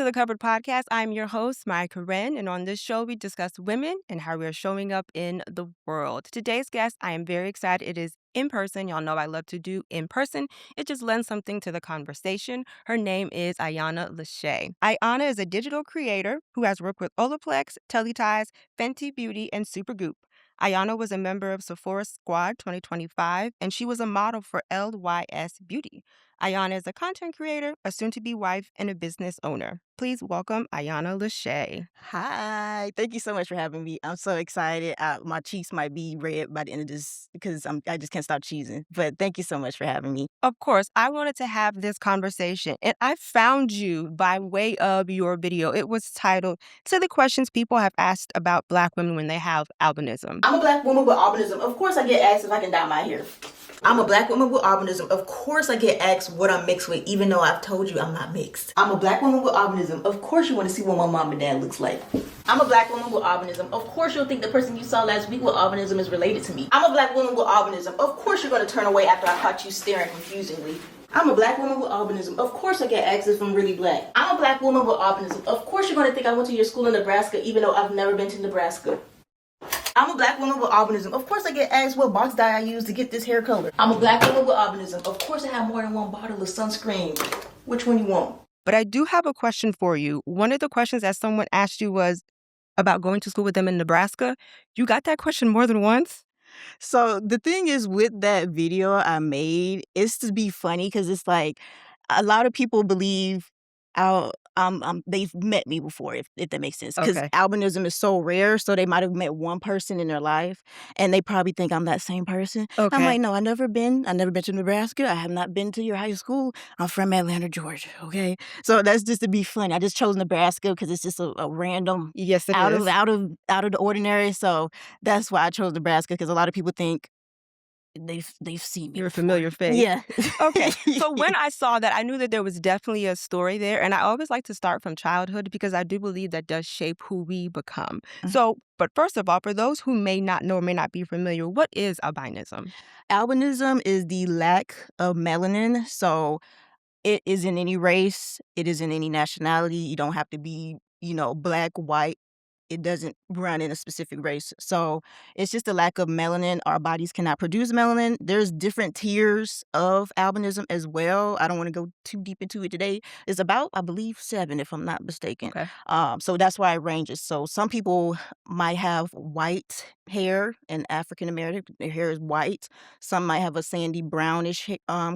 the Covered podcast. I'm your host, Mya Karren, and on this show, we discuss women and how we are showing up in the world. Today's guest, I am very excited. It is in person. Y'all know I love to do in person. It just lends something to the conversation. Her name is Iyana LeShea. Iyana is a digital creator who has worked with Olaplex, Teleties, Fenty Beauty, and Supergoop. Iyana was a member of Sephora Squad 2025, and she was a model for LYS Beauty. Iyana is a content creator, a soon-to-be wife, and a business owner. Please welcome Iyana LeShea. Hi, thank you so much for having me. I'm so excited. My cheeks might be red by the end of this because I just can't stop cheesing. But thank you so much for having me. Of course, I wanted to have this conversation, and I found you by way of your video. It was titled, Silly Questions People Have Asked About Black Women When They Have Albinism. I'm a black woman with albinism. Of course I get asked if I can dye my hair. I'm a black woman with albinism. Of course I get asked what I'm mixed with, even though I've told you I'm not mixed. I'm a black woman with albinism. Of course you want to see what my mom and dad looks like. I'm a black woman with albinism. Of course you'll think the person you saw last week with albinism is related to me. I'm a black woman with albinism. Of course you're going to turn away after I caught you staring confusingly. I'm a black woman with albinism. Of course I get asked if I'm really black. I'm a black woman with albinism. Of course you're going to think I went to your school in Nebraska, even though I've never been to Nebraska. I'm a black woman with albinism. Of course I get asked what box dye I use to get this hair color. I'm a black woman with albinism. Of course I have more than one bottle of sunscreen. Which one you want? But I do have a question for you. One of the questions that someone asked you was about going to school with them in Nebraska. You got that question more than once? So the thing is with that video I made, it's to be funny because it's like a lot of people believe they've met me before, if that makes sense. Because Okay. albinism is so rare, so they might have met one person in their life, and they probably think I'm that same person. I'm Okay. like, no, I've never been to Nebraska. I have not been to your high school. I'm from Atlanta, Georgia. Okay, so that's just to be funny. I just chose Nebraska because it's just a random Yes, it out is. of the ordinary. So that's why I chose Nebraska because a lot of people think they've seen me You're a before. familiar face. Yeah. Okay. So when I saw that, I knew that there was definitely a story there. And I always like to start from childhood because I do believe that does shape who we become. So, but first of all, for those who may not know or may not be familiar, what is albinism? Albinism is the lack of melanin. So it is in any race, it is in any nationality. You don't have to be, black, white. It doesn't run in a specific race. So it's just a lack of melanin. Our bodies cannot produce melanin. There's different tiers of albinism as well. I don't want to go too deep into it today. It's about, I believe, 7, if I'm not mistaken. Okay. So that's why it ranges. So some people might have white hair, and African American, their hair is white. Some might have a sandy brownish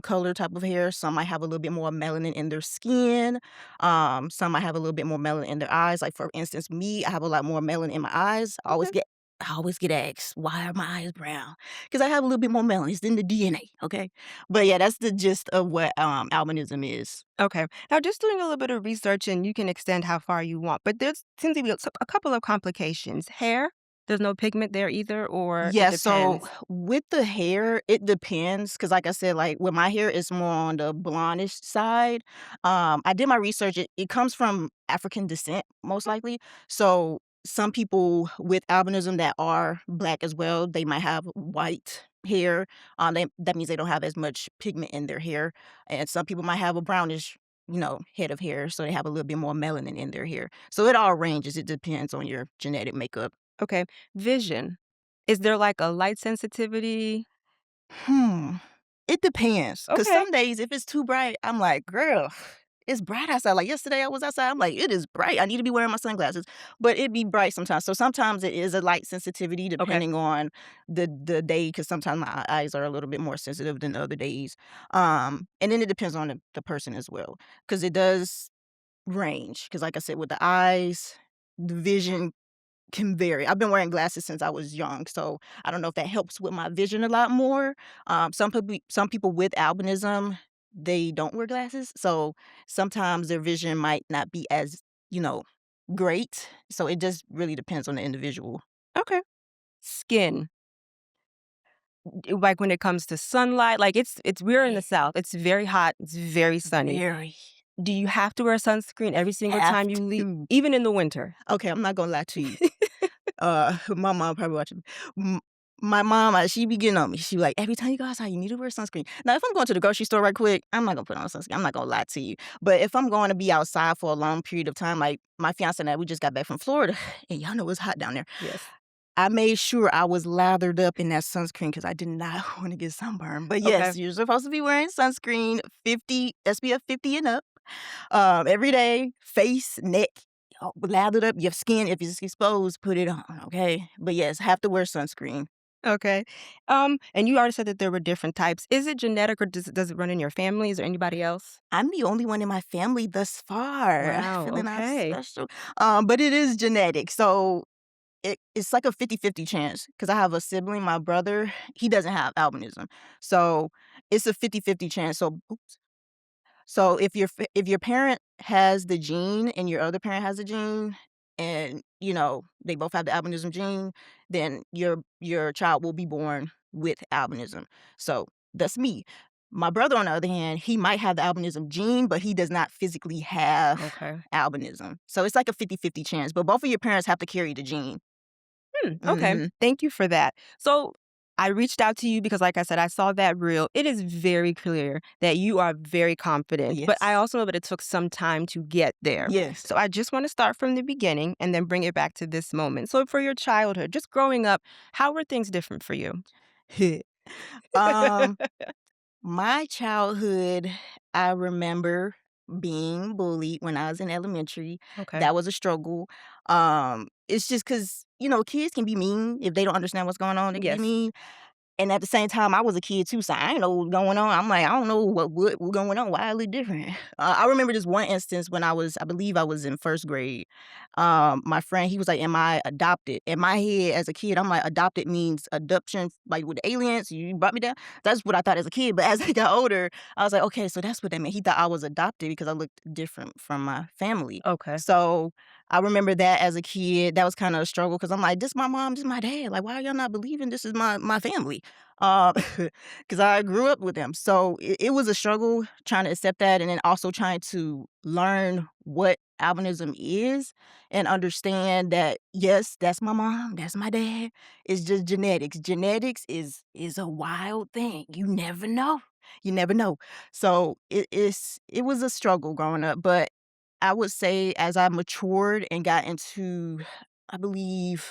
color type of hair. Some might have a little bit more melanin in their skin. Some might have a little bit more melanin in their eyes. Like for instance, me, I have a lot more melanin in my eyes. I always get asked, why are my eyes brown? Because I have a little bit more melanin. It's in the DNA, okay? But yeah, that's the gist of what albinism is. Okay. Now, just doing a little bit of research, and you can extend how far you want, but there seems to be a couple of complications. Hair, there's no pigment there either, or it Yeah, so depends. with the hair, it depends. Cause like I said, like with my hair, it's more on the blondish side. I did my research. It comes from African descent, most likely. So some people with albinism that are black as well, they might have white hair. That means they don't have as much pigment in their hair. And some people might have a brownish, head of hair. So they have a little bit more melanin in their hair. So it all ranges. It depends on your genetic makeup. Okay. Vision. Is there like a light sensitivity? Hmm. It depends. Cause Okay. some days if it's too bright, I'm like, girl, it's bright outside. Like yesterday I was outside. I'm like, it is bright. I need to be wearing my sunglasses. But it be bright sometimes. So sometimes it is a light sensitivity Okay. depending on the day. Cause sometimes my eyes are a little bit more sensitive than other days. And then it depends on the person as well. Cause it does range. Cause like I said, with the eyes, the vision can vary. I've been wearing glasses since I was young, so I don't know if that helps with my vision a lot more. Some people with albinism, they don't wear glasses, so sometimes their vision might not be as, you know, great. So it just really depends on the individual. Okay. Skin. Like when it comes to sunlight, like we're in Yeah. the South. It's very hot. It's very sunny. Very Do you have to wear sunscreen every single have time you leave, to. even in the winter? Okay, I'm not gonna lie to you. My mom probably watching. My mom, she be getting on me. She be like, every time you go outside, you need to wear sunscreen. Now, if I'm going to the grocery store right quick, I'm not gonna put on sunscreen. I'm not gonna lie to you. But if I'm going to be outside for a long period of time, like my fiance and I, we just got back from Florida, and y'all know it's hot down there. Yes. I made sure I was lathered up in that sunscreen because I did not want to get sunburned. But Okay. yes, you're supposed to be wearing sunscreen 50, SPF 50 and up, every day, face, neck, lathered up. Your skin, if it's exposed, put it on, okay? But yes, have to wear sunscreen. Okay. And you already said that there were different types. Is it genetic or does it run in your family? Is there anybody else? I'm the only one in my family thus far. Wow, Feeling out okay. special. But it is genetic. So it's like a 50-50 chance because I have a sibling, my brother, he doesn't have albinism. So it's a 50-50 chance. So oops. So if your parent has the gene and your other parent has the gene and they both have the albinism gene, then your child will be born with albinism. So that's me. My brother, on the other hand, he might have the albinism gene, but he does not physically have Okay. albinism. So it's like a 50-50 chance, but both of your parents have to carry the gene. Okay. Mhm. Thank you for that. So I reached out to you because, like I said, I saw that reel. It is very clear that you are very confident, but I Yes. also know that it took some time to get there. Yes. So I just want to start from the beginning and then bring it back to this moment. So for your childhood, just growing up, how were things different for you? Um My childhood, I remember being bullied when I was in elementary. Okay. That was a struggle. It's just because kids can be mean if they don't understand what's going on. They can be Yes. mean. And at the same time, I was a kid too, so I didn't know what was going on. I'm like, I don't know what going on. Wildly different. I remember this one instance when I believe I was in first grade. My friend, he was like, "Am I adopted?" In my head, as a kid, I'm like, adopted means adoption, like with aliens. You brought me down. That's what I thought as a kid. But as I got older, I was like, okay, so that's what that meant. He thought I was adopted because I looked different from my family. Okay. So I remember that as a kid. That was kind of a struggle because I'm like, this my mom, this my dad. Like, why are y'all not believing this is my family? Because I grew up with them. So it was a struggle trying to accept that and then also trying to learn what albinism is and understand that, yes, that's my mom, that's my dad. It's just genetics. Genetics is a wild thing. You never know. You never know. So it was a struggle growing up, but I would say as I matured and got into, I believe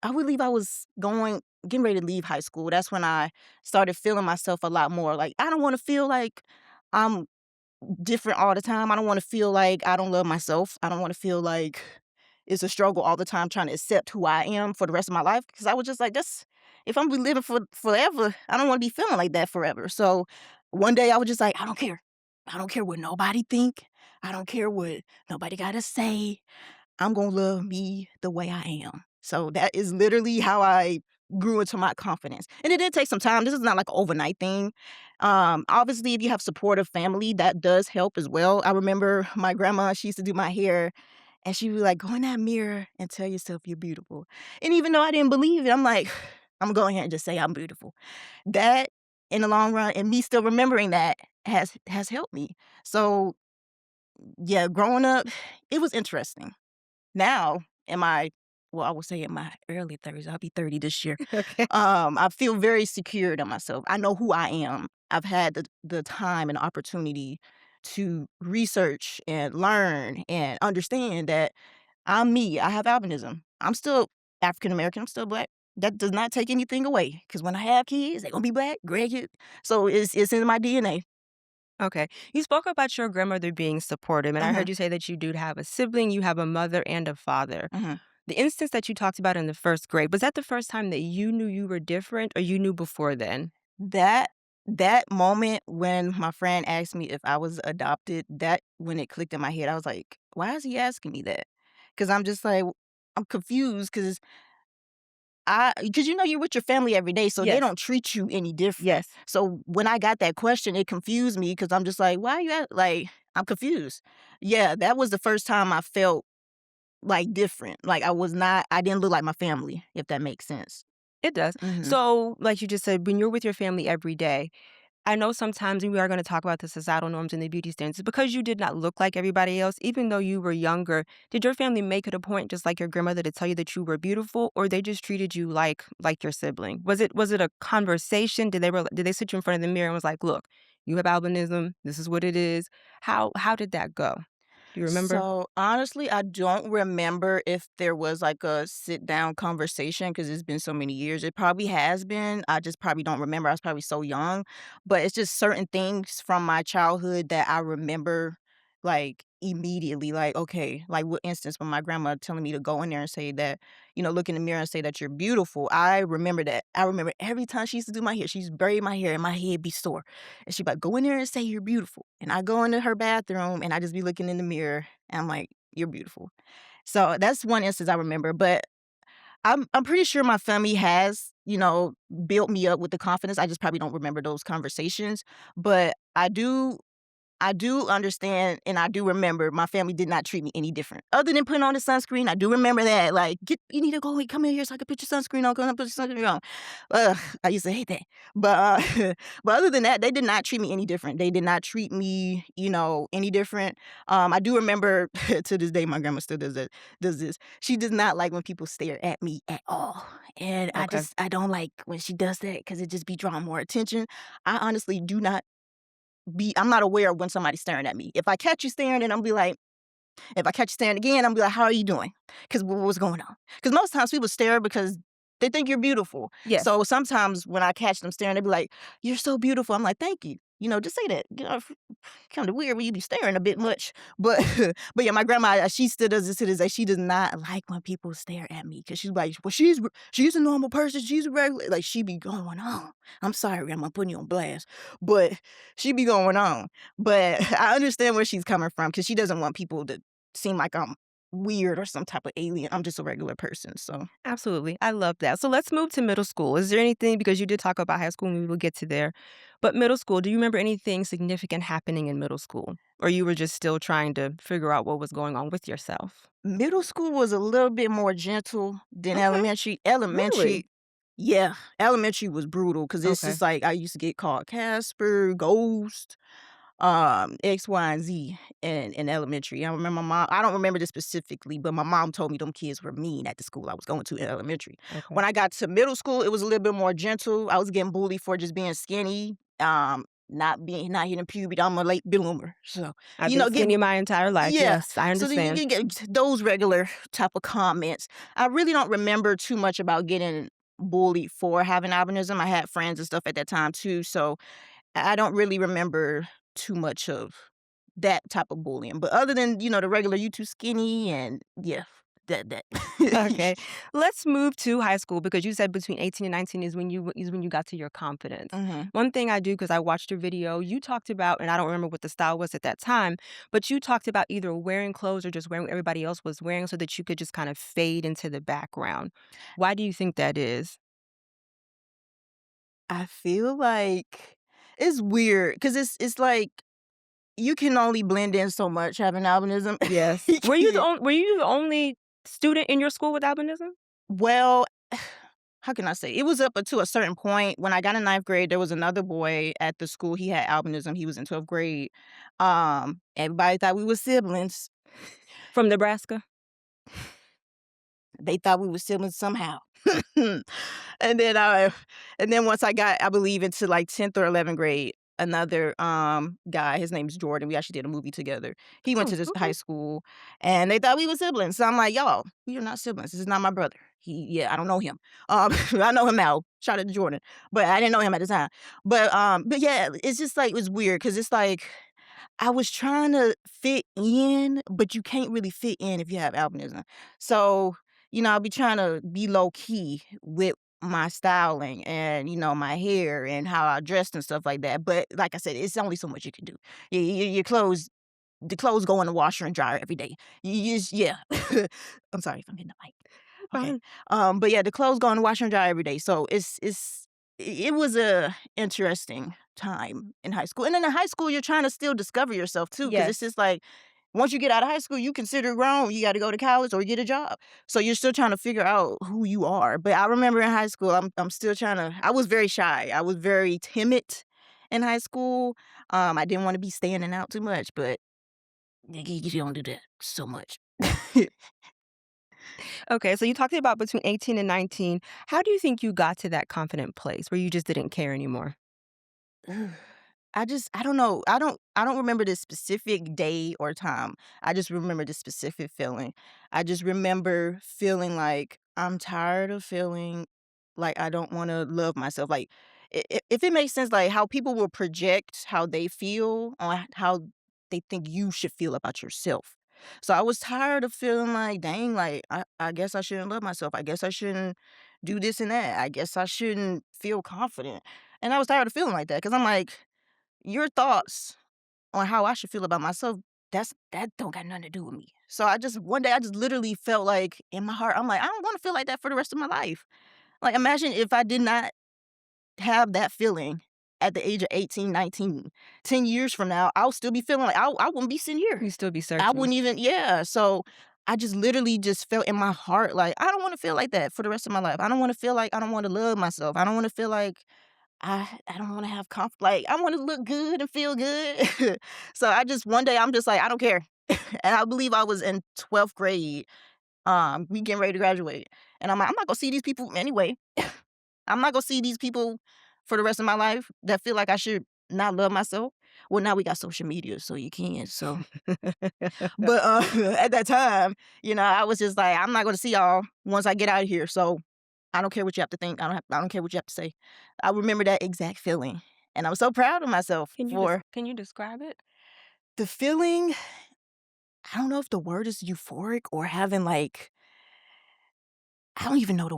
I was getting ready to leave high school. That's when I started feeling myself a lot more. Like, I don't wanna feel like I'm different all the time. I don't wanna feel like I don't love myself. I don't wanna feel like it's a struggle all the time trying to accept who I am for the rest of my life. Because I was just like, "That's if I'm be living for forever, I don't wanna be feeling like that forever." So, one day I was just like, "I don't care. I don't care what nobody think. I don't care what nobody gotta say. I'm gonna love me the way I am." So that is literally how I grew into my confidence. And it did take some time. This is not like an overnight thing. Obviously, if you have supportive family, that does help as well. I remember my grandma, she used to do my hair, and she would be like, go in that mirror and tell yourself you're beautiful. And even though I didn't believe it, I'm like, I'm going to go ahead and just say I'm beautiful. That in the long run, and me still remembering that has helped me. So yeah, growing up, it was interesting. Now, I will say in my early 30s, I'll be 30 this year. Okay. I feel very secured in myself. I know who I am. I've had the time and opportunity to research and learn and understand that I'm me. I have albinism. I'm still African American. I'm still black. That does not take anything away. Because when I have kids, they're gonna be black, grandkids. So it's in my DNA. Okay. You spoke about your grandmother being supportive, and I Hmm. heard you say that you do have a sibling, you have a mother and a father. Hmm. The instance that you talked about in the first grade, was that the first time that you knew you were different or you knew before then? That that moment when my friend asked me if I was adopted, that when it clicked in my head, I was like, "Why is he asking me that?" Because I'm just like, I'm confused because you're with your family every day, so they Yes. don't treat you any different. Yes. So when I got that question, it confused me because I'm just like, "Why are you like?" I'm confused. Yeah, that was the first time I felt like different. Like I didn't look like my family, if that makes sense. It does. Hmm. So, like you just said, when you're with your family every day, I know sometimes, and we are gonna talk about the societal norms and the beauty standards, because you did not look like everybody else, even though you were younger, did your family make it a point, just like your grandmother, to tell you that you were beautiful, or they just treated you like your sibling? Was it a conversation? Did they sit you in front of the mirror and was like, "Look, you have albinism. This is what it is." How did that go? Do you remember? So, honestly, I don't remember if there was, like, a sit-down conversation because 'cause it's been so many years. It probably has been, I just probably don't remember, I was probably so young, but it's just certain things from my childhood that I remember, like, immediately, like, okay, like, what instance, when my grandma telling me to go in there and say that, look in the mirror and say that you're beautiful, I remember that. I remember every time she used to do my hair, she used to braid my hair and my head be sore. And she'd be like, "Go in there and say you're beautiful." And I go into her bathroom and I just be looking in the mirror and I'm like, "You're beautiful." So that's one instance I remember, but I'm pretty sure my family has, built me up with the confidence. I just probably don't remember those conversations, but I do understand and I do remember my family did not treat me any different. Other than putting on the sunscreen, I do remember that, like, You need to go and come in here so I can put your sunscreen on, come and put your sunscreen on." Ugh, I used to hate that. But, but other than that, they did not treat me any different. They did not treat me, any different. I do remember to this day, my grandma still does this. She does not like when people stare at me at all. And Okay. I don't like when she does that because it just be drawing more attention. I honestly do not I'm not aware of when somebody's staring at me. If I catch you staring, and I'm be like, if I catch you staring again, I'm be like, "How are you doing?" Because what's going on? Because most times people stare because they think you're beautiful. Yes. So sometimes when I catch them staring, they be like, "You're so beautiful." I'm like, "Thank you." Just say that. Kind of weird when you be staring a bit much, but but yeah, my grandma, she still does this to this day. She does not like when people stare at me because she's like, "Well, she's a normal person. She's a regular." Like she be going on. I'm sorry, Grandma, I'm putting you on blast, but she be going on. But I understand where she's coming from because she doesn't want people to seem like I'm weird or some type of alien. I'm just a regular person. So Absolutely. I love that. So let's move to middle school. Is there anything, because you did talk about high school and we will get to there, but middle school, do you remember anything significant happening in middle school? Or you were just still trying to figure out what was going on with yourself? middle school was a little bit more gentle than Okay. elementary. Really? Yeah, elementary was brutal because it's Okay. just like I used to get called Casper, Ghost, X, Y, and Z in elementary. I remember my mom. I don't remember this specifically, but my mom told me them kids were mean at the school I was going to in elementary. Okay. When I got to middle school, it was a little bit more gentle. I was getting bullied for just being skinny, not hitting puberty. I'm a late bloomer, so I've been get skinny my entire life. yeah. Yes, I So then you understand. can get those regular type of comments. I really don't remember too much about getting bullied for having albinism. I had friends and stuff at that time too, so I don't really remember too much of that type of bullying. But other than, the regular "you too skinny" and yeah, that. Okay. Let's move to high school, because you said between 18 and 19 is when you got to your confidence. Mhm. One thing I do, because I watched your video, you talked about, and I don't remember what the style was at that time, but you talked about either wearing clothes or just wearing what everybody else was wearing so that you could just kind of fade into the background. Why do you think that is? I feel like it's weird because it's like you can only blend in so much having albinism. Yes. Were you the only student in your school with albinism? Well, how can I say? It was up until a certain point. When I got in ninth grade, there was another boy at the school. He had albinism. He was in 12th grade. Everybody thought we were siblings. From Nebraska? They thought we were siblings somehow. and then once I got, I believe, into like 10th or 11th grade, another guy, his name's Jordan. We actually did a movie together. He went Oh, to this high okay. school and they thought we were siblings. So I'm like, "Y'all, we are not siblings. This is not my brother." Yeah, I don't know him. I know him now. Shout out to Jordan. But I didn't know him at the time. But yeah, it's just like, it's weird because it's like I was trying to fit in, but you can't really fit in if you have albinism. So, I'll be trying to be low key with my styling and, my hair and how I dressed and stuff like that. But like I said, it's only so much you can do. Your clothes, the clothes go in the washer and dryer every day. Yeah. I'm sorry if I'm hitting the mic. Okay. Fine. But yeah, the clothes go in the washer and dryer every day. So it was a interesting time in high school. And then in high school, you're trying to still discover yourself too, because it's Yes. just like once you get out of high school, you consider grown. You got to go to college or get a job. So you're still trying to figure out who you are. But I remember in high school, I'm still trying to. I was very shy. I was very timid, in high school. I didn't wanna be standing out too much, but you don't do that so much. Okay, so you talked about between 18 and 19. How do you think you got to that confident place where you just didn't care anymore? Ugh. I don't know. I don't remember this specific day or time. I just remember this specific feeling. I just remember feeling like I'm tired of feeling like I don't want to love myself. Like if it makes sense, like how people will project how they feel on how they think you should feel about yourself. So I was tired of feeling like, dang, like I guess I shouldn't love myself. I guess I shouldn't do this and that. I guess I shouldn't feel confident. And I was tired of feeling like that because I'm like, your thoughts on how I should feel about myself, that don't got nothing to do with me. So I just one day I just literally felt like in my heart, I'm like, I don't want to feel like that for the rest of my life. Like imagine if I did not have that feeling at the age of 18, 19. 10 years from now, I'll still be feeling like I wouldn't be sitting here. You still be I searching. wouldn't even, yeah. So I just literally just felt in my heart like I don't want to feel like that for the rest of my life. I don't want to feel like I don't want to love myself. I don't want to feel like I don't wanna have like, I wanna look good and feel good. So I just one day, I'm just like, "I don't care." And I believe I was in 12th grade, we getting ready to graduate, and I'm like, "I'm not gonna see these people anyway. I'm not gonna see these people for the rest of my life that feel like I should not love myself." Well, now we got social media, so you can, so but, at that time, I was just like, "I'm not gonna see y'all once I get out of here, so I don't care what you have to think. I don't care what you have to say." I remember that exact feeling, and I was so proud of myself for Can you describe it? the feeling. I don't know if the word is euphoric or having, like, I don't even know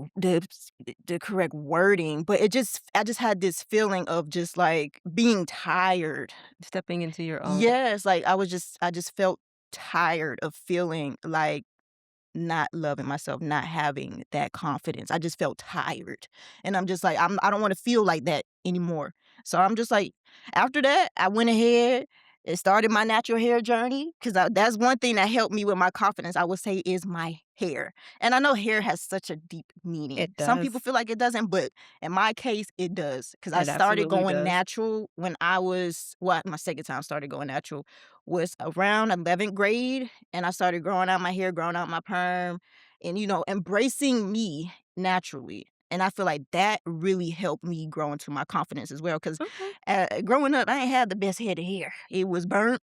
the correct wording, but I just had this feeling of just, like, being tired. Stepping into your own. Yes, like, I just felt tired of feeling like not loving myself, not having that confidence. I just felt tired. And I'm just like, I don't want to feel like that anymore. So I'm just like, after that, I went ahead and started my natural hair journey because that's one thing that helped me with my confidence, I would say, is my hair. And I know hair has such a deep meaning. It Some people does. feel like it doesn't, but in my case, it does. Because I It started absolutely going does. natural when I was, well, my second time started going natural was around 11th grade, and I started growing out my hair, growing out my perm, and, embracing me naturally. And I feel like that really helped me grow into my confidence as well. Because Okay. growing up, I ain't had the best head of hair. It was burnt.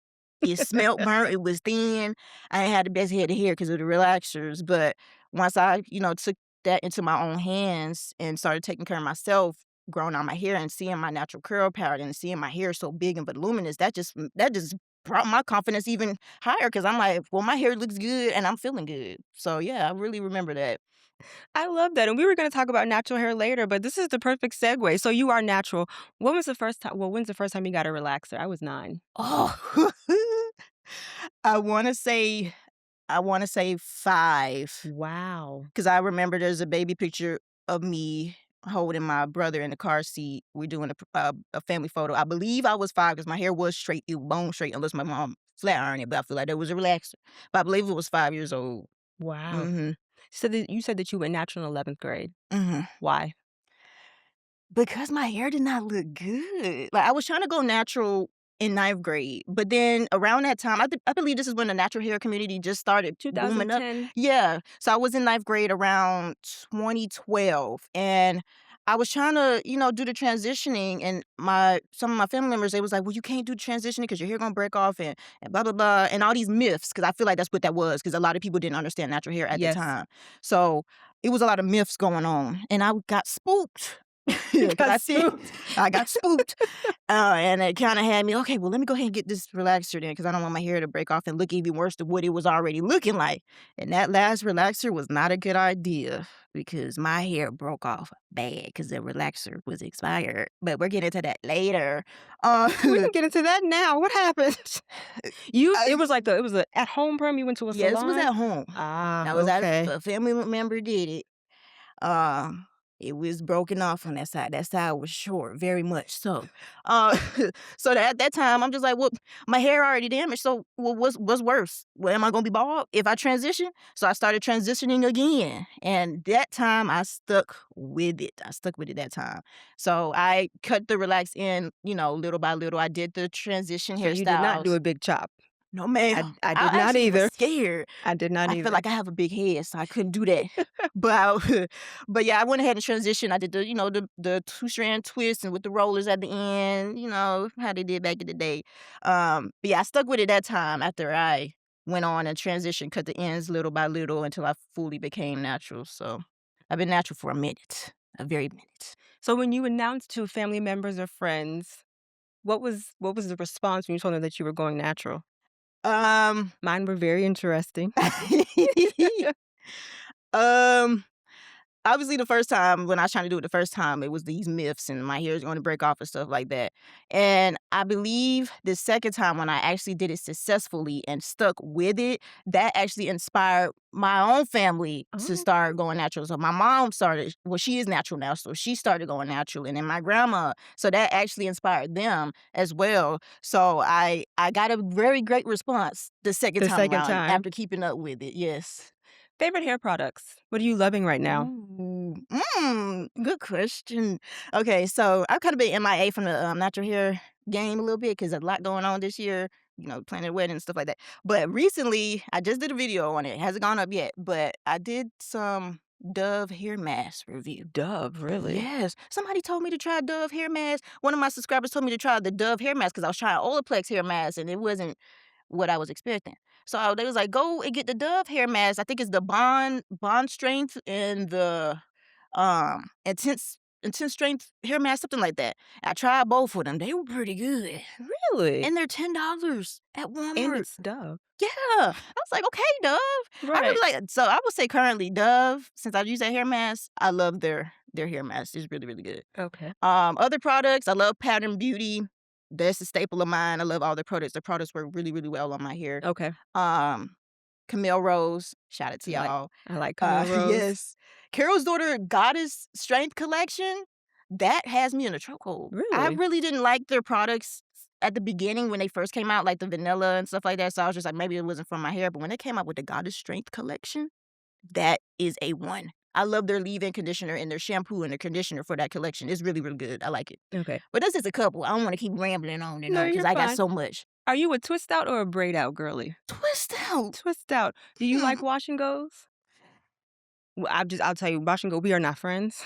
It smelled burnt. It was thin. I ain't had the best head of hair because of the relaxers. But once I, took that into my own hands and started taking care of myself, growing out my hair and seeing my natural curl pattern and seeing my hair so big and voluminous, that just brought my confidence even higher because I'm like, well, my hair looks good and I'm feeling good. So yeah, I really remember that. I love that, and we were gonna talk about natural hair later, but this is the perfect segue. So you are natural. When's the first time you got a relaxer? I was 9. Oh, I want to say, five. Wow. 'Cause I remember there's a baby picture of me holding my brother in the car seat. We're doing a family photo. I believe I was 5 because my hair was straight, it was bone straight, unless my mom flat ironed it, but I feel like that was a relaxer. But I believe it was 5 years old. Wow. Mhm, So you said that you went natural in 11th grade. mhm. Why? Because my hair did not look good. Like, I was trying to go natural in ninth grade, but then around that time, I believe this is when the natural hair community just started booming up. 2010. Yeah. So I was in ninth grade around 2012, and I was trying to, do the transitioning, and some of my family members, they was like, "Well, you can't do the transitioning because your hair gonna break off and blah, blah, blah," and all these myths, because I feel like that's what that was, because a lot of people didn't understand natural hair at the Yes. time. So it was a lot of myths going on, and I got spooked. You Because got I see spooked. I got spooked, and it kinda had me, "Okay, well, let me go ahead and get this relaxer then, because I don't want my hair to break off and look even worse than what it was already looking like." And that last relaxer was not a good idea because my hair broke off bad because the relaxer was expired, but we're getting to that later. Uh, We can get into that now. What happened? It I was like it was a at home perm, you went to a Yes, it was salon? at home. Ah, I was at okay. a family member did it. It was broken off on that side. That side was short, very much so. Uh, so at that time, I'm just like, well, my hair already damaged. So what's worse? Well, am I gonna be bald if I transition? So I started transitioning again, and that time I stuck with it. I stuck with it that time. So I cut the relax in, little by little. I did the transition So you did not do hairstyles. a big chop. No, ma'am. I did I not actually was either. scared. I did not I feel either. like I have a big head, so I couldn't do that. But but yeah, I went ahead and transitioned. I did the 2-strand twist and with the rollers at the end, how they did back in the day. But yeah, I stuck with it that time after I went on and transitioned, cut the ends little by little until I fully became natural. So I've been natural for a minute, a very minute. So when you announced to family members or friends, what was the response when you told them that you were going natural? Um, Mine were very interesting. um, Obviously, the first time when I was trying to do it the first time, it was these myths and my hair is going to break off and stuff like that. And I believe the second time when I actually did it successfully and stuck with it, that actually inspired my own family to Oh, start going natural. So my mom started, well, she is natural now, so she started going natural, and then my grandma. So that actually inspired them as well. So I got a very great response the second the time second around time. after keeping up with it. Yes. Favorite hair products? What are you loving right now? Ooh, good question. Okay, so I've kind of been MIA from the natural hair game a little bit because a lot going on this year, planning a wedding and stuff like that. But recently, I just did a video on it. It hasn't gone up yet, but I did some Dove hair mask review. Dove, really? Yes, somebody told me to try Dove hair mask. One of my subscribers told me to try the Dove hair mask because I was trying Olaplex hair mask and it wasn't what I was expecting. So they was like, "Go and get the Dove hair mask. I think it's the bond strength and the intense strength hair mask, something like that." I tried both of them. They were pretty good. Really? And they're $10 at And Walmart. it's Dove. Yeah. I was like, "Okay, Dove." I Right. really like, so I would say currently Dove, since I use that hair mask, I love their hair mask. It's really, really good. Okay. Other products, I love Pattern Beauty. That's a staple of mine. I love all their products. Their products work really, really well on my hair. Okay. Um, Camille Rose, shout out to I like y'all. I like Camille Rose. Yes. Carol's Daughter Goddess Strength Collection, that has me in a chokehold. I Really? really didn't like their products at the beginning when they first came out, like the vanilla and stuff like that. So I was just like, maybe it wasn't for my hair. But when they came out with the Goddess Strength Collection, that is a one. I love their leave-in conditioner and their shampoo and their conditioner for that collection. It's really, really good. I like it. Okay. But that's just a couple. I don't want to keep rambling on and No, on because you're I got fine. so much. Are you a twist out or a braid out girly? Twist out. Twist out. Do you Hmm. like wash and goes? Well, I'll tell you, wash and go. We are not friends,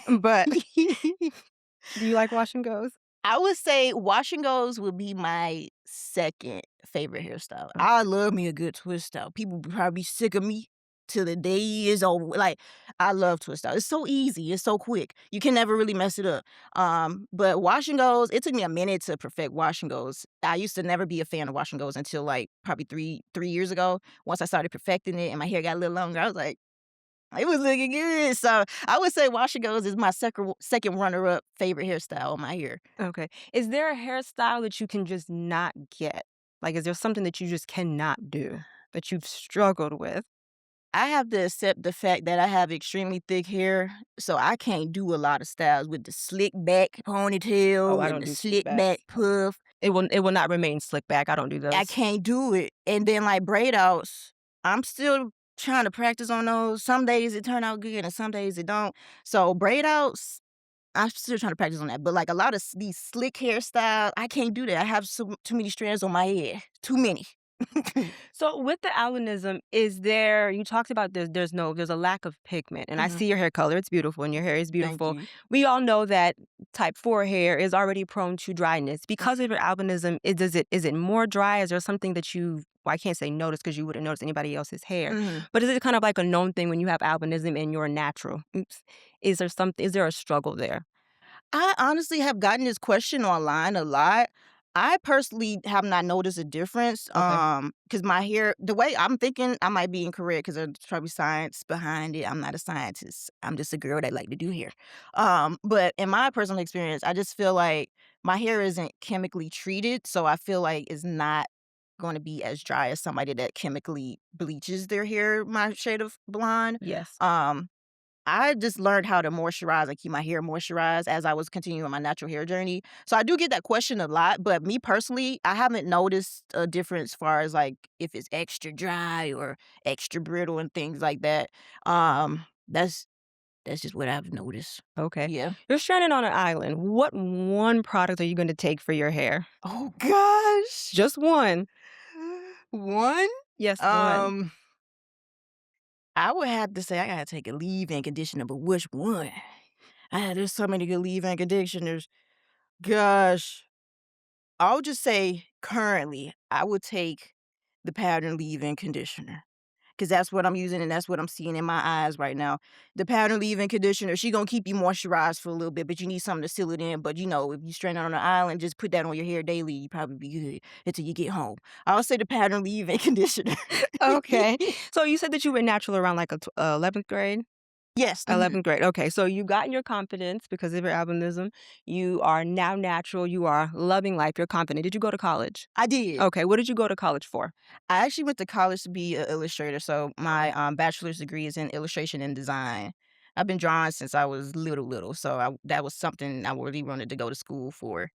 but do you like wash and goes? I would say wash and goes would be my second favorite hairstyle. Okay. I love me a good twist out. People would probably be sick of me till the day is over. Like, I love twist out. It's so easy. It's so quick. You can never really mess it up. But wash and goes, it took me a minute to perfect wash and goes. I used to never be a fan of wash and goes until like probably three years ago. Once I started perfecting it and my hair got a little longer, I was like, it was looking good. So I would say wash and goes is my second runner up favorite hairstyle on my hair. Okay. Is there a hairstyle that you can just not get? Like, is there something that you just cannot do that you've struggled with? I have to accept the fact that I have extremely thick hair, so I can't do a lot of styles with the slick back Oh, I ponytail and don't the do slick slick back backs. puff. It will not remain slick back. I don't do I those. can't do it. And then like braid outs, I'm still trying to practice on those. Some days it turn out good and some days it don't. So braid outs, I'm still trying to practice on that. But like a lot of these slick hairstyles, I can't do that. I have too many strands on my head. Too many. So with the albinism, is there you talked about there's a lack of pigment. And I Mhm. see your hair color, it's beautiful, and your hair is Thank beautiful. you. We all know that type 4 hair is already prone to dryness. Because of your albinism, is it more dry? Is there something that you well, I can't say notice because you wouldn't notice anybody else's hair. Mhm. But is it kind of like a known thing when you have albinism and you're natural? Oops. Is there a struggle there? I honestly have gotten this question online a lot. I personally have not noticed a difference. Okay. Because my hair, the way I'm thinking, I might be incorrect because there's probably science behind it. I'm not a scientist. I'm just a girl that like to do hair. But in my personal experience, I just feel like my hair isn't chemically treated, so I feel like it's not going to be as dry as somebody that chemically bleaches their hair my shade of blonde. Yes. Um, I just learned how to moisturize and keep my hair moisturized as I was continuing my natural hair journey. So I do get that question a lot, but me personally, I haven't noticed a difference as far as like if it's extra dry or extra brittle and things like that. Um, that's that's just what I've noticed. Okay. Yeah. You're stranded on an island. What one product are you gonna take for your hair? Oh gosh. Just one. One? Yes, one. Um, I would have to say I gotta take a leave-in conditioner, but which one? There's so many good leave-in conditioners. Gosh. I'll just say currently, I would take the pattern leave-in conditioner because that's what I'm using and that's what I'm seeing in my eyes right now. The pattern leave-in conditioner, she gonna keep you moisturized for a little bit, but you need something to seal it in. But, if you stranded on an island, just put that on your hair daily, you probably be good until you get home. I'll say the pattern leave-in conditioner. Okay. So you said that you were natural around like 11th grade? Yes, mhm, 11th grade. Okay. So you got your confidence because of your albinism. You are now natural. You are loving life. You're confident. Did you go to college? I did. Okay. What did you go to college for? I actually went to college to be an illustrator, so my, bachelor's degree is in illustration and design. I've been drawing since I was little, so that was something I really wanted to go to school for.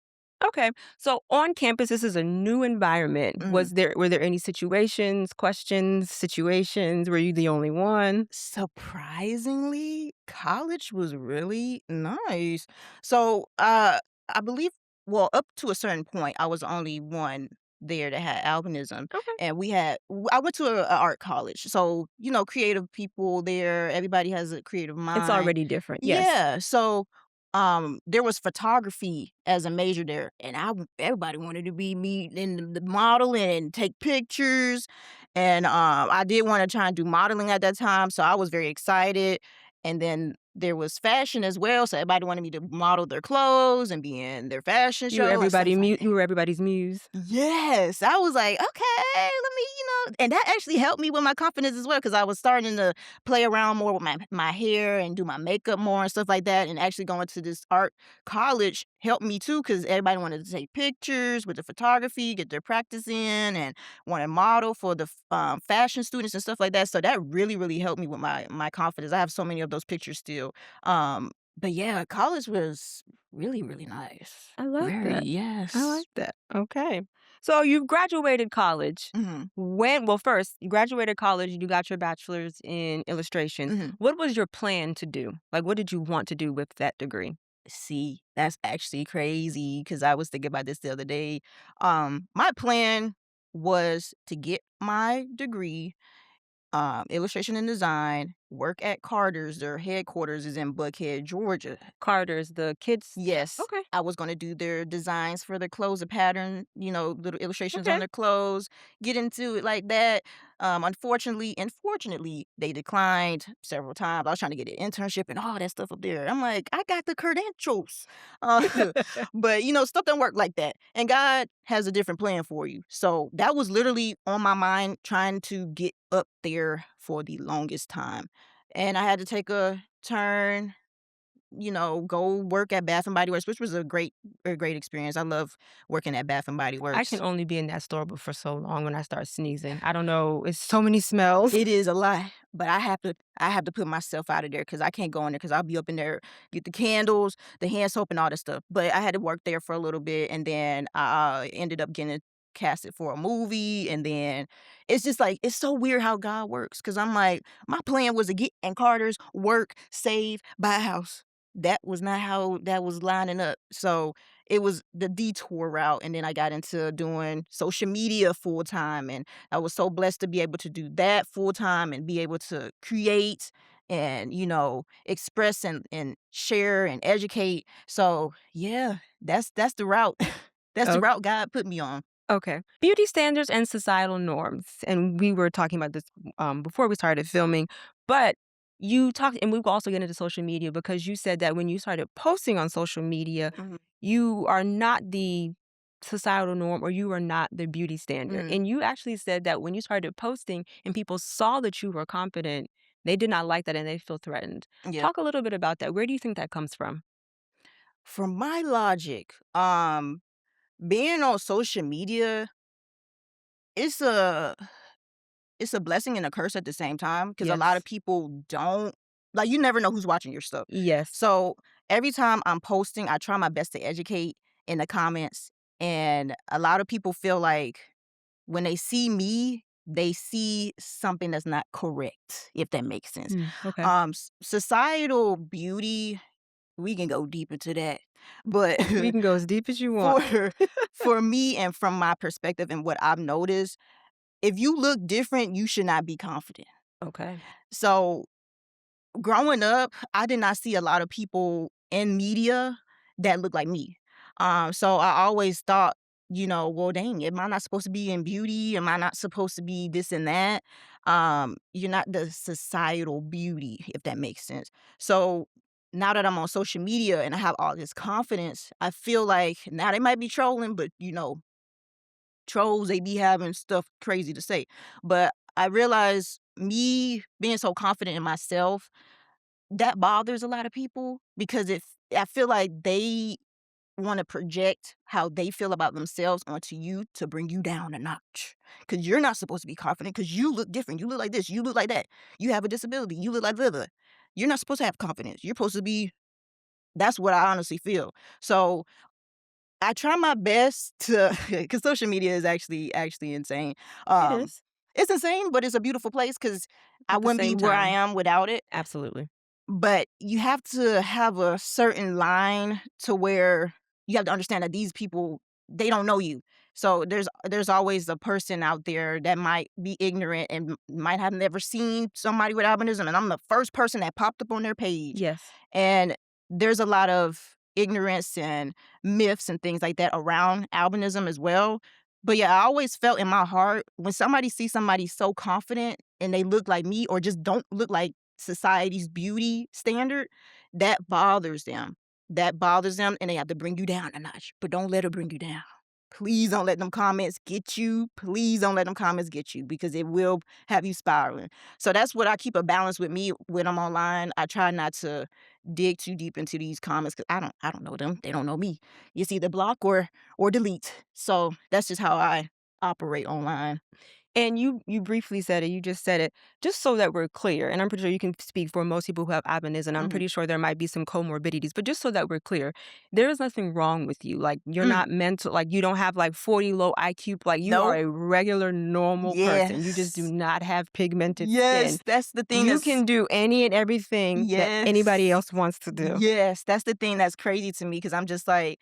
Okay. So on campus, this is a new environment. Mhm. Were there any situations, questions, situations? Were you the only one? Surprisingly, college was really nice. So, I believe well, up to a certain point, I was the only one there that had albinism, Okay. and I went to a art college, so, creative people there, everybody has a creative It's mind. already different. Yes. Yeah, so, there was photography as a major there, and everybody wanted to be me in the modeling and take pictures, and, I did wanna try and do modeling at that time, so I was very excited, and then there was fashion as well, so everybody wanted me to model their clothes and be in their fashion show and stuff like that. You were everybody's muse. Yes, I was like, "Okay, let me," and that actually helped me with my confidence as well because I was starting to play around more with my hair and do my makeup more and stuff like that, and actually going to this art college helped me too because everybody wanted to take pictures with the photography, get their practice in, and wanna model for the fashion students and stuff like that, so that really, really helped me with my confidence. I have so many of those pictures still, but yeah, college was really, really nice. I love Very that. I yes. like that. Okay. So you graduated college. Mhm, Well, first, you graduated college, you got your bachelor's in illustration. mhm. What was your plan to do? Like, what did you want to do with that degree? See, that's actually crazy because I was thinking about this the other day. My plan was to get my degree, illustration and design, work at Carter's. Their headquarters is in Buckhead, Georgia. Carter's, the kids. Yes, Okay. I was gonna do their designs for their clothes, the pattern, little illustrations on Okay. their clothes, get into it like that. Unfortunately, they declined several times. I was trying to get an internship and all that stuff up there. I'm like, I got the credentials. Uh, but stuff don't work like that. And God has a different plan for you. So that was literally on my mind, trying to get up there for the longest time. And I had to take a turn, go work at Bath& and Body Works, which was a great experience. I love working at Bath& and Body I can Works. only be in that store but for so long when I start sneezing. I don't know. It's so many smells. It is a lot, but I have to put myself out of there because I can't go in there because 'cause I'll be up in there, get the candles, the hand soap, and all that stuff. But I had to work there for a little bit, and then I ended up getting casted for a movie, and then it's just like it's so weird how God works because 'cause I'm like, my plan was to get in Carter's, work, save, buy a house. That was not how that was lining up. So it was the detour route, and then I got into doing social media full time, and I was so blessed to be able to do that full time and be able to create and, express and share and educate. So, yeah, that's the route. That's the route God put me on. Okay. Beauty standards and societal norms. And we were talking about this before we started filming, but you talked, and we will also get into social media because you said that when you started posting on social media, Mhm, you are not the societal norm or you are not the beauty standard. mhm. And you actually said that when you started posting and people saw that you were confident, they did not like that and they feel threatened. Yeah. Talk a little bit about that. Where do you think that comes from? From my logic, being on social media, it's a it's a blessing and a curse at the same time because a lot of Yes. people don't like, you never know who's watching your stuff. Yes. So, every time I'm posting, I try my best to educate in the comments, and a lot of people feel like when they see me, they see something that's not correct, if that makes sense. Okay. Societal beauty, we can go deep into that, but We can go as deep as you want. for for me and from my perspective and what I've noticed, if you look different, you should not be confident. Okay. So, growing up, I did not see a lot of people in media that look like me. So I always thought, well, dang, am I not supposed to be in beauty? Am I not supposed to be this and that? You're not the societal beauty, if that makes sense. So now that I'm on social media and I have all this confidence, I feel like now they might be trolling, but trolls, they be having stuff crazy to say. But I realize me being so confident in myself, that bothers a lot of people because I feel like they wanna project how they feel about themselves onto you to bring you down a notch. Because 'Cause you're not supposed to be confident. Because you look different. You look like this, you look like that. You have a disability, you look like blah, blah. You're not supposed to have confidence. You're supposed to be that's what I honestly feel. So, I try my best to because social media is actually insane. It Um, is. it's insane, but it's a beautiful place because I At the wouldn't be same where I time. am without it. Absolutely. But you have to have a certain line to where you have to understand that these people, they don't know you. So there's always a person out there that might be ignorant and might have never seen somebody with albinism, and I'm the first person that popped up on their page. Yes. And there's a lot of ignorance and myths and things like that around albinism as well. But yeah, I always felt in my heart when somebody sees somebody so confident and they look like me or just don't look like society's beauty standard, that bothers them. That bothers them, and they have to bring you down a notch. But don't let it bring you down. Please don't let them comments get you. Please don't let them comments get you because it will have you spiraling. So that's what I keep a balance with me when I'm online. I try not to dig too deep into these comments because I don't know them. They don't know me. It's either block or delete. So that's just how I operate online. And you briefly said it, you just said it, just so that we're clear, and I'm pretty sure you can speak for most people who have albinism. I'm Mhm. pretty sure there might be some comorbidities, but just so that we're clear, there is nothing wrong with you. Like, you're Mm. not mental, like, you don't have like 40 low IQ, like, you are Nope. a regular, normal person. You just do Yes. not have pigmented skin. Yes, that's the thing You that's can do any and everything that anybody yes. else wants to do. Yes, that's the thing that's crazy to me because 'cause I'm just like,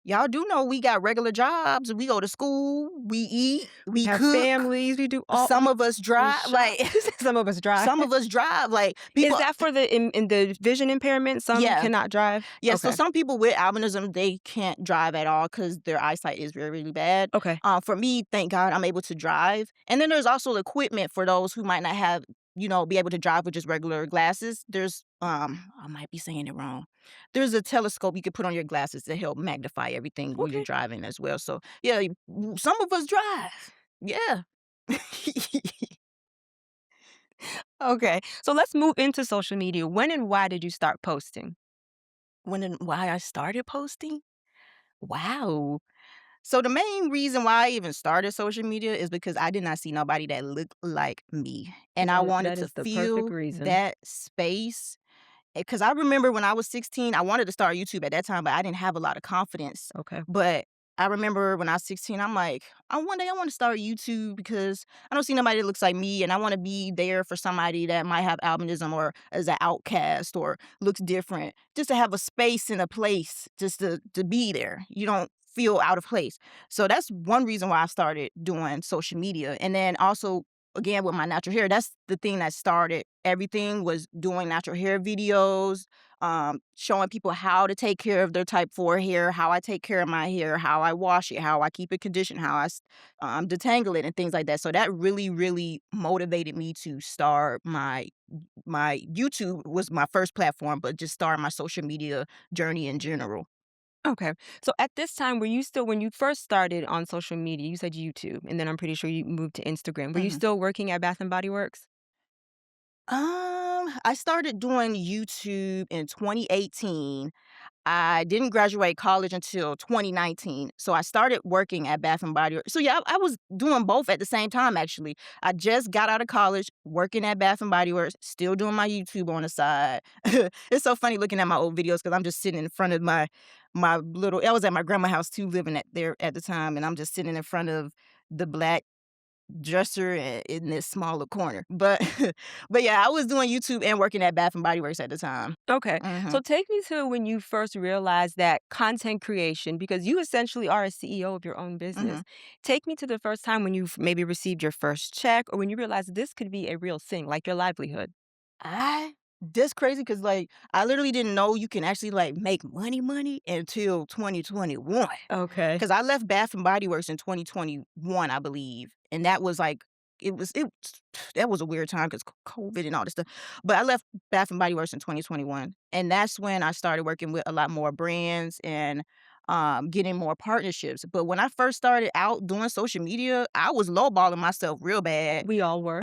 y'all do know we got regular jobs, we go to school, we eat, We we have cook, families, we do all some we of us we drive, shop. like, Some of us drive. some of us drive, like, Is people that for the in the vision impairment? Some yeah. cannot drive? Yeah, so Okay. some people with albinism, they can't drive at all because their eyesight is really, really bad. Okay. For me, thank God I'm able to drive. And then there's also equipment for those who might not have, be able to drive with just regular glasses. There's I might be saying it wrong. There's a telescope you can put on your glasses to help magnify everything when you're Okay. driving as well. So yeah, some of us drive. Yeah. Okay. So let's move into social media. When and why did you start posting? When and why I started posting? Wow. So the main reason why I even started social media is because I did not see nobody that looked like me. And I wanted That to is the perfect feel reason. that space. Because I remember when I was 16, I wanted to start YouTube at that time, but I didn't have a lot of confidence. Okay. But I remember when I was 16, I'm like, one day I want to start YouTube because I don't see nobody that looks like me. And I want to be there for somebody that might have albinism or as an outcast or looks different. Just to have a space and a place just to be there. You don't feel out of place. So that's one reason why I started doing social media. And then also again with my natural hair, that's the thing that started everything was doing natural hair videos, showing people how to take care of their type 4 hair, how I take care of my hair, how I wash it, how I keep it conditioned, how I detangle it and things like that. So that really, really motivated me to start my YouTube was my first platform, but just start my social media journey in general. Okay. So at this time, were you still, when you first started on social media, you said YouTube, and then I'm pretty sure you moved to Instagram. Were you Mhm. still working at Bath and Body Works? I started doing YouTube in 2018. I didn't graduate college until 2019, so I started working at Bath& Body Works. So, yeah, I was doing both at the same time, actually. I just got out of college, working at Bath& Body Works, still doing my YouTube on the side. It's so funny looking at my old videos because I'm just sitting in front of my little I was at my grandma's house too, living at there at the time, and I'm just sitting in front of the black dresser in this smaller corner. But but, yeah, I was doing YouTube and working at Bath& Body Works at the time. Okay. So Mhm, take me to when you first realized that content creation, because you essentially are a CEO of your own business. mhm. Take me to the first time when you've maybe received your first check or when you realized this could be a real thing, like your livelihood. I That's crazy because like, I literally didn't know you can actually, like, make money until 2021. Okay. Because I left Bath& and Body Works in 2021, I believe, and that was, like it that was a weird time because COVID and all this stuff, but I left Bath& and Body Works in 2021, and that's when I started working with a lot more brands and, getting more partnerships. But when I first started out doing social media, I was lowballing myself real bad. We all were.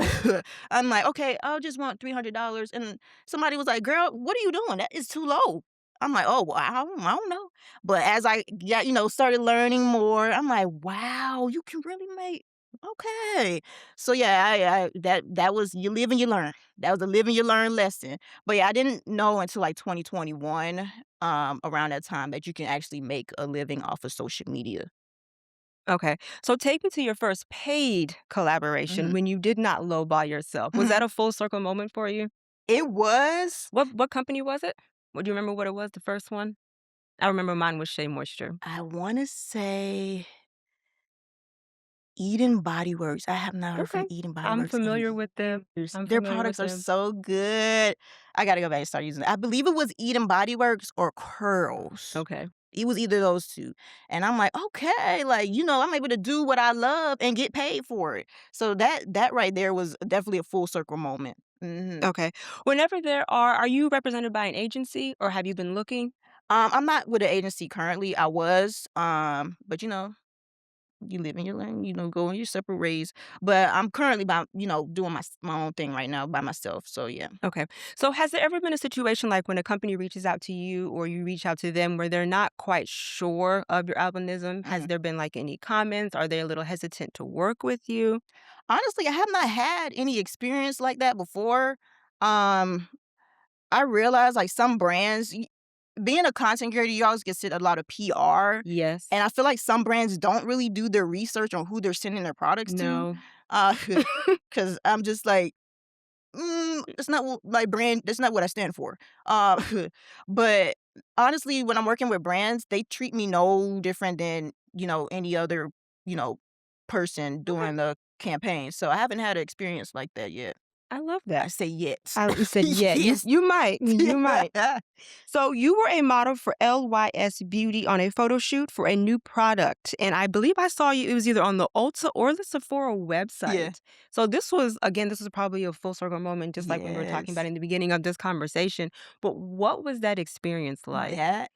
I'm like, "Okay, I'll just want $300," and somebody was like, "Girl, what are you doing? That is too low." I'm like, "Oh, well, I don't know." But as I got, started learning more, I'm like, "Wow, you can really make okay." So, yeah, I that was you live and you learn. That was a live and you learn lesson. But, yeah, I didn't know until, like, 2021, around that time that you can actually make a living off of social media. Okay. So take me to your first paid collaboration Mhm, when you did not lowball yourself. Was that mhm. a full circle moment for you? It was What company was it? Do you remember what it was, the first one? I remember mine was Shea Moisture. I wanna say Eden Body Works. I have not heard from Okay. Eden Body I'm Works in familiar with them. years. I'm Their familiar products with are them. so good. I gotta go back and start using it. I believe it was Eden Body Works or Curls. Okay. It was either those 2. And I'm like, "Okay, like, I'm able to do what I love and get paid for it." So that right there was definitely a full circle moment. Mhm. Okay. Whenever are you represented by an agency or have you been looking? I'm not with an agency currently. I was, but, you live and you learn, go in your separate ways. But I'm currently doing my own thing right now by myself. So yeah. Okay. So has there ever been a situation like when a company reaches out to you or you reach out to them where they're not quite sure of your albinism? Has Mhm. there been like any comments? Are they a little hesitant to work with you? Honestly, I have not had any experience like that before. Um, I realize like some brands, being a content creator, you always get a lot of PR, Yes. and I feel like some brands don't really do their research on who they're sending their products to. No. Uh, because I'm just like, that's not what my brand. That's not what I stand for. Uh, but honestly, when I'm working with brands, they treat me no different than any other you know person Okay. during the campaign. So I haven't had an experience like that yet. I love I that. say yet. You said, yeah, you Yes. you might, you might. So you were a model for LYS Beauty on a photo shoot for a new product, and I believe I saw you. It was either on the Ulta or the Sephora Yeah. website. So this was probably a full circle moment, just like we were talking about Yes. in the beginning of this conversation. But what was that experience like? That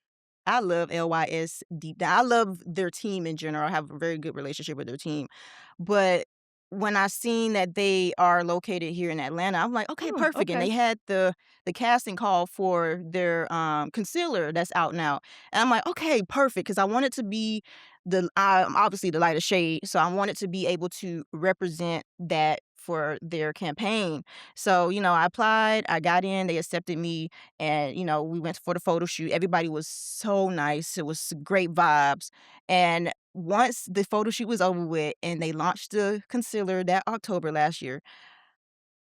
I love LYS deep down. I love their team in general. I have a very good relationship with their team. But when I seen that they are located here in Atlanta, I'm like, okay, Oh, perfect. And okay, they had the casting call for their concealer that's out now. And I'm like, okay, perfect. Because I want it to be obviously the lighter shade. So I want it to be able to represent that for their campaign. So, I applied, I got in, they accepted me, and we went for the photo shoot. Everybody was so nice. It was great vibes. And once the photo shoot was over with and they launched the concealer that October last year,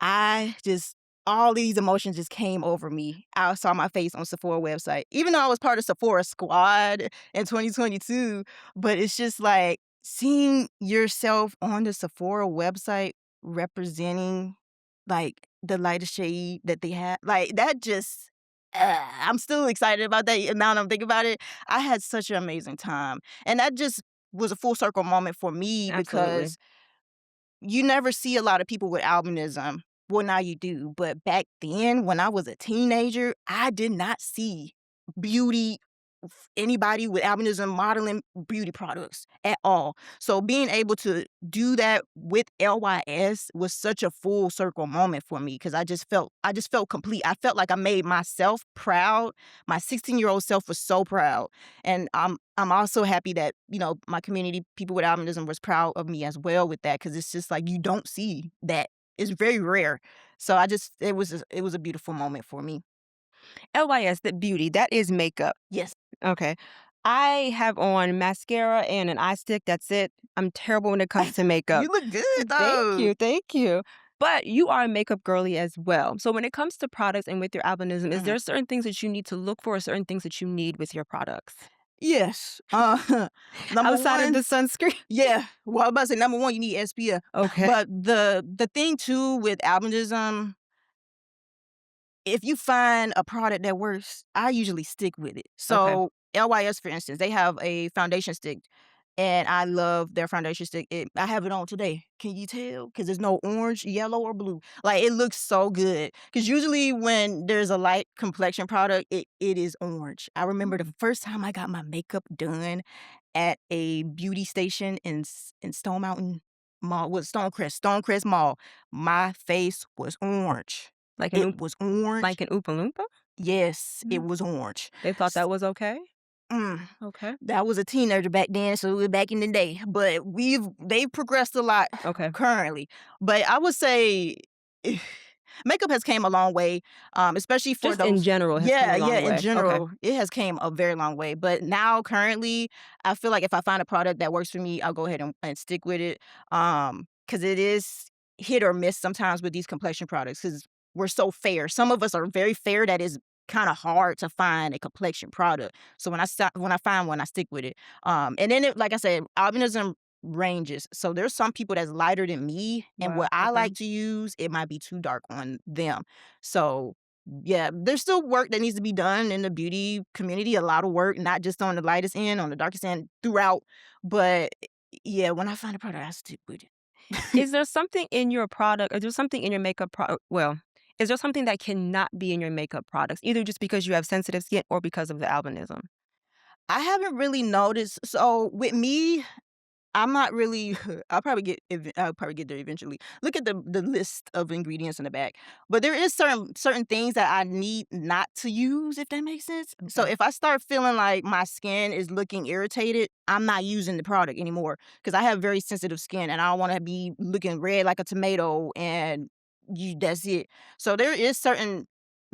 I just all these emotions just came over me. I saw my face on Sephora website, even though I was part of Sephora Squad in 2022. But it's just like seeing yourself on the Sephora website representing like the lighter shade that they had, like that just. I'm still excited about that. Now that I'm thinking about it, I had such an amazing time, and that just was a full circle moment for me absolutely. because you never see a lot of people with albinism. Well, now you do, but back then when I was a teenager, I did not see beauty anybody with albinism modeling beauty products at all. So being able to do that with LYS was such a full circle moment for me because I just felt complete. I felt like I made myself proud. My 16-year-old self was so proud. And I'm also happy that, my community, people with albinism was proud of me as well with that because it's just like you don't see that. It's very rare. So it was a beautiful moment for me. LYS, the beauty, that is makeup. Yes. Okay. I have on mascara and an eye stick. That's it. I'm terrible when it comes to makeup. You look good Thank though. you. Thank you. But you are a makeup girly as well. So when it comes to products and with your albinism, is Mhm. there certain things that you need to look for or certain things that you need with your products? Yes. Number Outside of the one, sunscreen? yeah. Well, I was about to say number one, you need SPF. Okay. But the thing too with albinism, if you find a product that works, I usually stick with it. Okay. So LYS, for instance, they have a foundation stick, and I love their foundation stick. I have it on today. Can you tell? Because there's no orange, yellow, or blue. Like it looks so good. Because usually when there's a light complexion product, it is orange. I remember the first time I got my makeup done at a beauty station in Stone Mountain Mall, was Stonecrest Mall. My face was orange. Like an It was orange. like an Oompa Loompa? Yes, it Mm. was orange. They thought S that was okay? mm, Okay. that was a teenager back then, so it was back in the day, but they've progressed a lot Okay. currently. But I would say makeup has came a long way, especially for Just in those. general, it has come Yeah, a yeah, long in way. Okay. general, it has came a very long way. But now currently, I feel like if I find a product that works for me, I'll go ahead and stick with it. Because it is hit or miss sometimes with these complexion products because we're so fair. Some of us are very fair that is kind of hard to find a complexion product. So when I find one, I stick with it. And then like I said, albinism ranges. So there's some people that's lighter than me, and Wow. what I Okay. like to use, it might be too dark on them. So yeah, there's still work that needs to be done in the beauty community. A lot of work, not just on the lightest end, on the darkest end, throughout. But yeah, when I find a product, I stick with it. Is there something in your product or there's something in your makeup is there something that cannot be in your makeup products, either just because you have sensitive skin or because of the albinism? I haven't really noticed. So with me, I'm not really. I'll probably get there eventually. Look at the list of ingredients in the back. But there is certain things that I need not to use, if that makes sense. So Okay. if I start feeling like my skin is looking irritated, I'm not using the product anymore because I have very sensitive skin and I don't want to be looking red like a tomato and that's it. So there is certain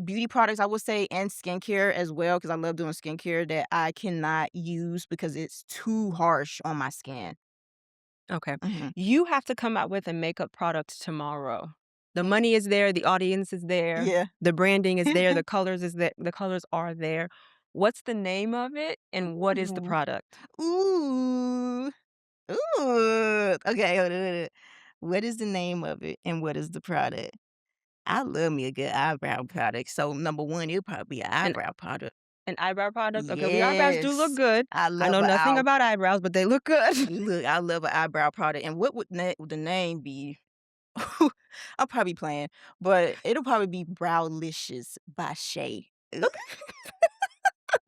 beauty products I would say and skincare as well because I love doing skincare that I cannot use because it's too harsh on my skin. Okay. Mhm. You have to come out with a makeup product tomorrow. The money is there, the audience is there, Yeah. the branding is there, the colors are there. What's the name of it and what is the Ooh. product? Ooh. Ooh. Okay, hold on, hold on. What is the name of it and what is the product? I love me a good eyebrow product. So number one, it'll probably be an An eyebrow product. an eyebrow product? Okay, well, your eyebrows do look Yes. good. I I love know an nothing eye. about eyebrows, but they look good. Look, I love an eyebrow product. And what would the name be? I'm probably playing, but it'll probably be Browlicious by Shay.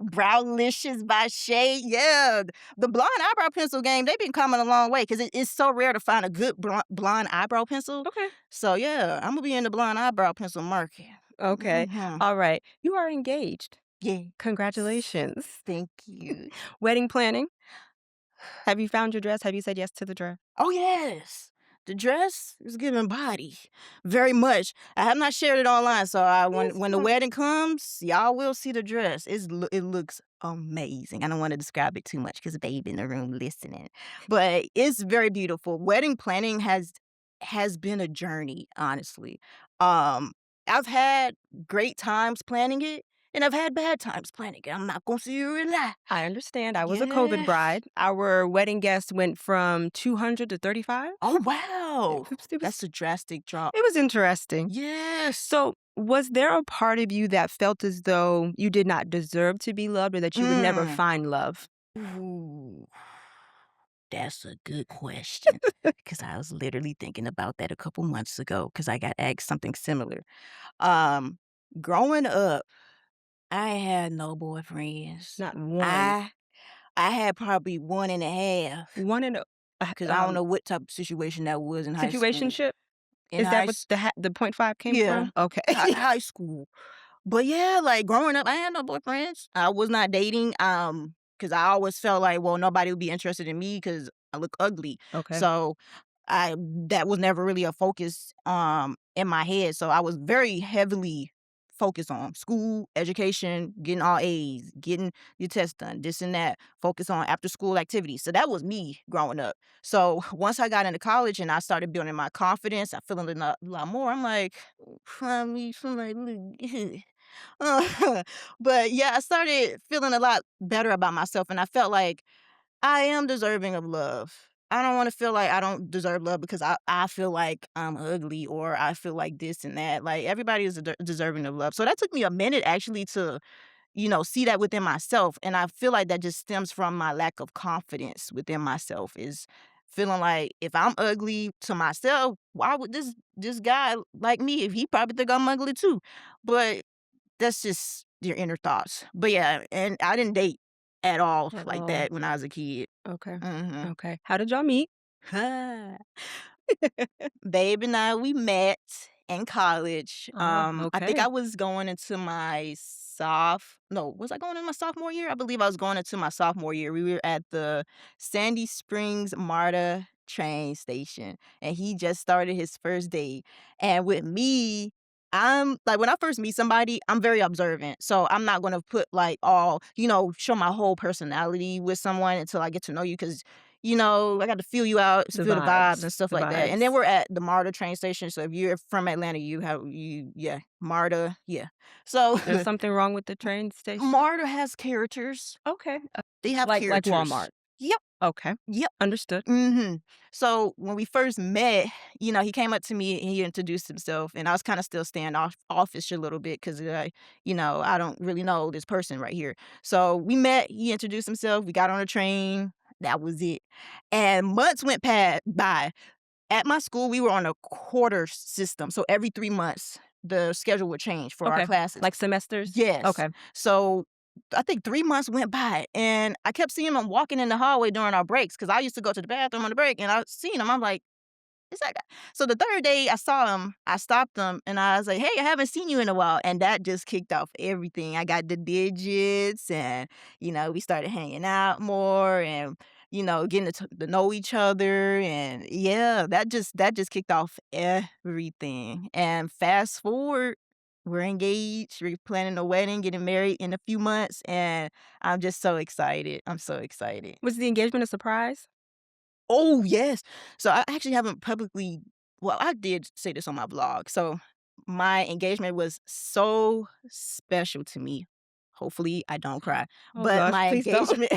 Browlicious by Shay. Yeah. The blonde eyebrow pencil game, they've been coming a long way because it's so rare to find a good blonde eyebrow pencil. Okay. So, yeah, I'm going to be in the blonde eyebrow pencil market. Okay. Hmm. All right. You are engaged. Yeah. Congratulations. Thank you. Wedding planning? Have you found your dress? Have you said yes to the dress? Oh, yes. The dress is giving body very much. I have not shared it online, so That's when the fine. wedding comes, y'all will see the dress. It looks amazing. I don't want to describe it too much because baby in the room listening, but it's very beautiful. Wedding planning has been a journey, honestly. Um, I've had great times planning it, and I've had bad times planning it. I'm not gonna see you and lie. I understand. I was a COVID Yeah. bride. Our wedding guest went from 200 to 35. Oh It wow, was, it that's was, a drastic drop. it was interesting. Yes. So, was there a part of you that felt as though you did not deserve to be loved or that you would never Mm. find love? Ooh, that's a good question. Because I was literally thinking about that a couple months ago because I got asked something similar. Um, growing up, I had no boyfriends. Not one. I had probably 1.5, One in a 'cause I don't know what type of situation that was in high school. situationship? In Is that high what s the point 5 came Yeah, from? Okay. high school. But yeah, like growing up, I had no boyfriends. I was not dating, because I always felt like, well, nobody would be interested in me because I look ugly. Okay. So I that was never really a focus in my head. So I was very heavily focused on school, education, getting all A's, getting your test done, this and that, focus on after school activities. So that was me growing up. So once I got into college and I started building my confidence, I feeling a lot more. I'm like, me feel like but yeah, I started feeling a lot better about myself and I felt like I am deserving of love. I don't wanna feel like I don't deserve love because I feel like I'm ugly or I feel like this and that. Like, everybody is deserving of love. So that took me a minute actually to, see that within myself, and I feel like that just stems from my lack of confidence within myself, is feeling like if I'm ugly to myself, why would this guy like me if he probably think I'm ugly too? But that's just your inner thoughts. But yeah, and I didn't date at all At like all. that when I was a kid. Okay. Mhm. Okay. How did y'all meet? Babe and I, we met in college. Oh, I think okay. I was going into my was I going in my sophomore year? I believe I was going into my sophomore year. We were at the Sandy Springs MARTA train station, and he just started his first day. And with me, I'm like, when I first meet somebody, I'm very observant. So I'm not gonna put like show my whole personality with someone until I get to know you because I got to feel you out, The feel the vibes vibes. and stuff The like that. And then vibes. we're at the MARTA train station. So if you're from Atlanta, yeah, MARTA, yeah. So There's something wrong with the train station? MARTA has characters. Okay. They have Like characters. Walmart. Yep, Okay. yep. Understood. So when we first met, he came up to me and he introduced himself, and I was kind of still offish a little bit because I don't really know this person right here. So we met. He introduced himself. We got on a train. That was it. And months went by. At my school, we were on a quarter system, so every 3 months, the schedule would change for our Okay. classes. Like semesters? Yes. Okay. So, I think 3 months went by, and I kept seeing him walking in the hallway during our breaks because I used to go to the bathroom on the break, and I seen him. I'm like, "Is that guy?" So the 3rd day I saw him, I stopped him, and I was like, "Hey, I haven't seen you in a while," and that just kicked off everything. I got the digits, and, we started hanging out more and, getting to know each other, and yeah, that just kicked off everything, and fast forward, we're engaged, we're planning a wedding, getting married in a few months, and I'm just so excited. I'm so excited. Was the engagement a surprise? Oh, yes. So I actually haven't publicly well, I did say this on my vlog. So my engagement was so special to me. Hopefully, I don't cry. Oh But gosh, my please don't. engagement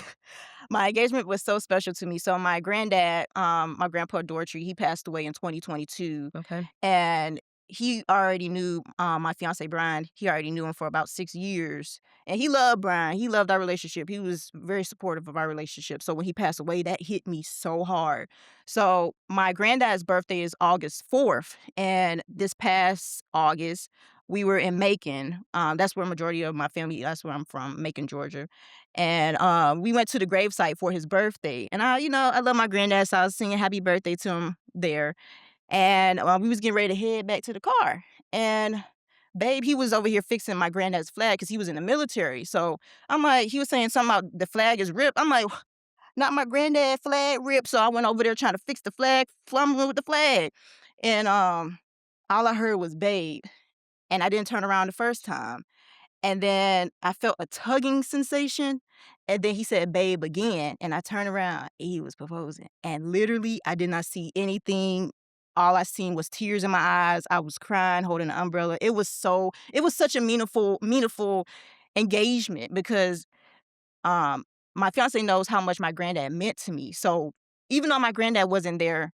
my engagement was so special to me. So my granddad, my grandpa Dorotry, he passed away in 2022, Okay. and he already knew, my fiance Brian. He already knew him for about 6 years, and he loved Brian. He loved our relationship. He was very supportive of our relationship. So when he passed away, that hit me so hard. So my granddad's birthday is August 4th, and this past August, we were in Macon. That's where majority of my family that's where I'm from, Macon, Georgia. And, we went to the gravesite for his birthday, and I love my granddad, so I was singing happy birthday to him there. And, we was getting ready to head back to the car, and babe, he was over here fixing my granddad's flag because he was in the military. So I'm like he was saying something about the flag is ripped. I'm like, "Not my granddad flag ripped." So I went over there trying to fix the flag, fumbling with the flag, and, all I heard was "babe," and I didn't turn around the first time. And then I felt a tugging sensation, and then he said, "Babe," again, and I turned around, and he was proposing, and literally, I did not see anything. All I seen was tears in my eyes. I was crying, holding an umbrella. It was such a meaningful engagement because um, my fiance knows how much my granddad meant to me. So even though my granddad wasn't there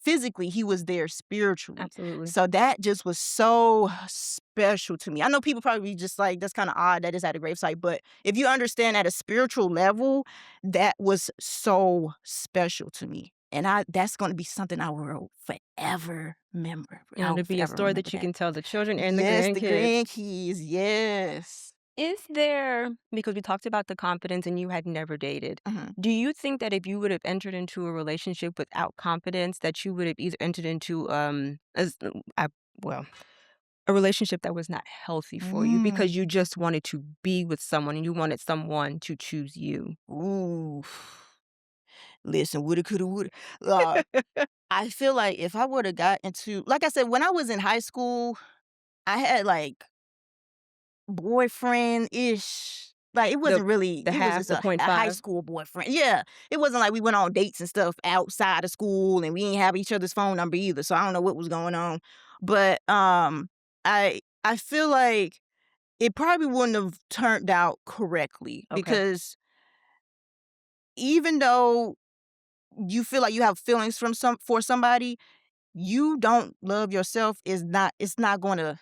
physically, he was there spiritually. Absolutely. So that just was so special to me. I know people probably be just like, that's kind of odd that it's at a gravesite, but if you understand at a spiritual level, that was so special to me. And that's going to be something I will forever remember. And I will it'll be a forever story remember that you that. can tell the children and the Yes, the grandkids. grandkids. Yes. Is there, because we talked about the confidence and you had never dated, Mhm. do you think that if you would have entered into a relationship without confidence, that you would have either entered into, well, a relationship that was not healthy for you Mm. because you just wanted to be with someone and you wanted someone to choose you? Ooh. Listen, woulda, coulda, woulda. Uh, I feel like if I woulda got into like I said, when I was in high school, I had, like, boyfriend-ish. Like, it The wasn't really the it was half, just the point a high five. school boyfriend. Yeah. It wasn't like we went on dates and stuff outside of school, and we didn't have each other's phone number either, so I don't know what was going on. But, I feel like it probably wouldn't have turned out correctly Okay. because even though you feel like you have feelings from for somebody, you don't love yourself is not it's not gonna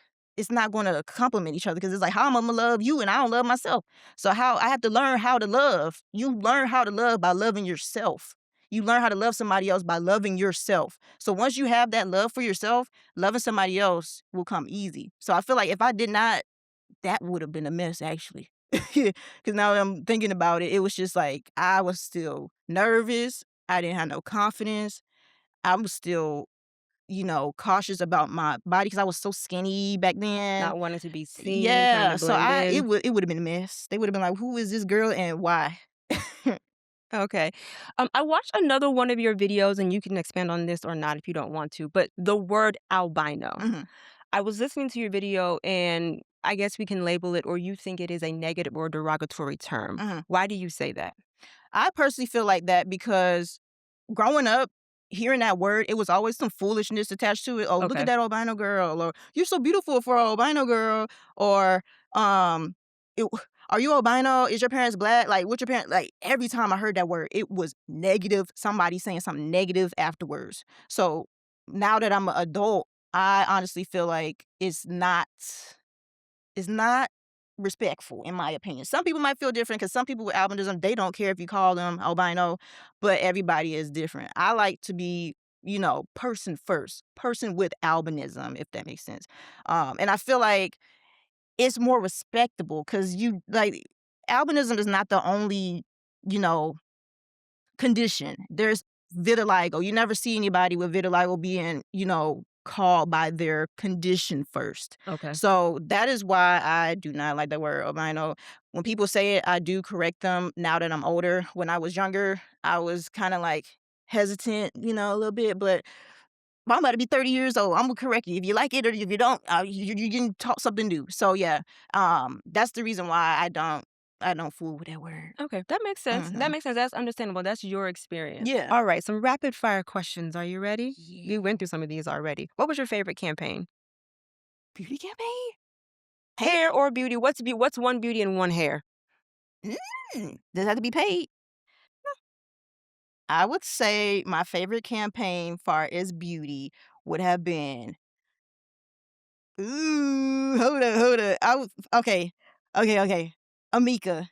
complement each other because it's like how am I gonna love you and I don't love myself. So how I have to learn how to love. You learn how to love by loving yourself. You learn how to love somebody else by loving yourself. So once you have that love for yourself, loving somebody else will come easy. So I feel like if I did not, that would have been a mess actually. Cause now that I'm thinking about it, it was just like I was still nervous. I didn't have no confidence. I was still cautious about my body because I was so skinny back then. Not wanting to be seen, trying to Yeah, so blend I in. it would have been a mess. They would have been like, "Who is this girl and why?" Okay. I watched another one of your videos, and you can expand on this or not if you don't want to, but the word albino. Mhm, I was listening to your video, and I guess we can label it, or you think it is a negative or derogatory term. mhm. Why do you say that? I personally feel like that because growing up, hearing that word, it was always some foolishness attached to it. "Oh, look at Okay. that albino girl," or "You're so beautiful for an albino girl," or, it "Are you albino? Is your parents black? Like, what's your parent" like, every time I heard that word, it was negative, somebody saying something negative afterwards. So, now that I'm an adult, I honestly feel like it's not respectful, in my opinion. Some people might feel different because some people with albinism, they don't care if you call them albino, but everybody is different. I like to be, person first, person with albinism, if that makes sense. And I feel like it's more respectable because albinism is not the only, you know, condition. There's vitiligo. You never see anybody with vitiligo being, called by their condition first. Okay. So that is why I do not like the word albino. When people say it, I do correct them now that I'm older. When I was younger, I was kind of like hesitant, a little bit, but I'm about to be 30 years old. I'm gonna correct you if you like it or if you don't. You can talk something new. So yeah, that's the reason why I don't fool with that word. Okay. That makes sense. That Hmm. makes sense. That's understandable. That's your experience. Yeah. All right. Some rapid fire questions. Are you ready? Yeah. We went through some of these already. What was your favorite campaign? Beauty campaign? Paid? Hair or beauty? What's one beauty and one hair? Does it have to be paid? I would say my favorite campaign far as beauty would have been hold up. I was okay. Okay. Amika.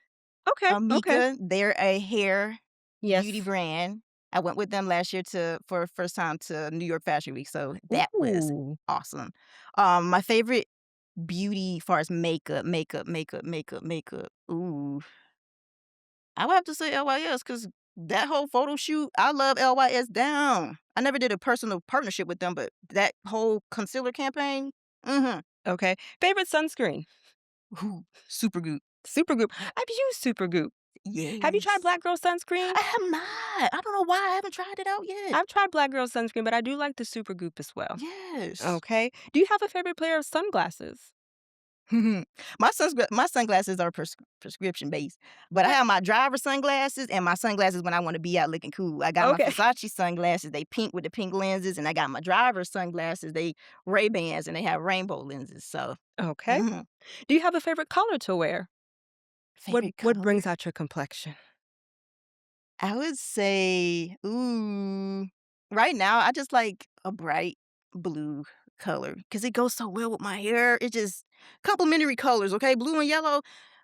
Okay. Okay. Amika, they're a hair beauty Yes. brand. I went with them last year for first time to New York Fashion Week, so that was Ooh. awesome. My favorite beauty far as makeup. Ooh. I would have to say LYS because that whole photo shoot, I love LYS down. I never did a personal partnership with them, but that whole concealer campaign, mhm. Okay. Favorite sunscreen? Ooh, Supergoop. Supergoop. I've used Supergoop. Have you tried Yes. Black Girl sunscreen? I have not. I don't know why I haven't tried it out yet. I've tried Black Girl sunscreen, but I do like the Supergoop as well. Yes. Okay. Do you have a favorite pair of sunglasses? My sunglasses are prescription based, but I Okay. have my driver sunglasses and my sunglasses when I wanna be out looking cool. I got my Okay. Versace sunglasses, they pink with the pink lenses, and I got my driver sunglasses, they Ray-Bans, and they have rainbow lenses, so Okay. mhm. Do you have a favorite color to wear? What Favorite what color? brings out your complexion? I would say, right now, I just like a bright blue color because it goes so well with my hair. It just complementary colors, okay? Blue and yellow.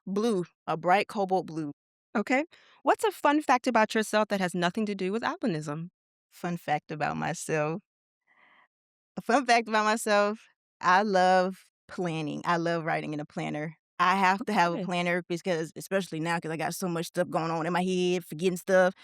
Blue, a bright cobalt blue. Okay. What's a fun fact about yourself that has nothing to do with albinism? Fun fact about myself. A fun fact about myself, I love planning. I love writing in a planner. I have to have a Okay. planner because especially now, because I got so much stuff going on in my head, forgetting stuff,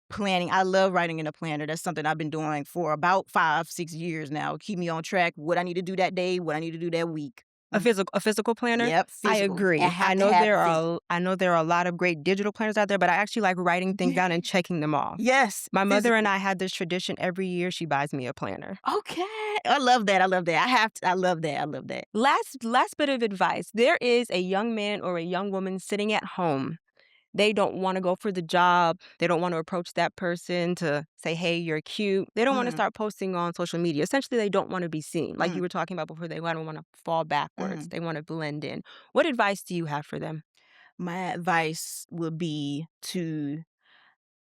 planning. I love writing in a planner. That's something I've been doing for about 5, 6 years now. Keep me on track, what I need to do that day, what I need to do that week. A physical planner? Yep, I physical. I agree. have to have physical. I know there are a lot of great digital planners out there, but I actually like writing things down and checking them off. Yes, My mother and physical. I had this tradition every year she buys me a planner. Okay. I love that, I love that. I love that, I love that. Last bit of advice. There is a young man or a young woman sitting at home. They don't want to go for the job. They don't want to approach that person to say, "Hey, you're cute." They don't want to Mm, start posting on social media. Essentially, they don't want to be seen. Like you mm, were talking about before, they don't want to fall backwards. mhm. They want to blend in. What advice do you have for them? My advice would be to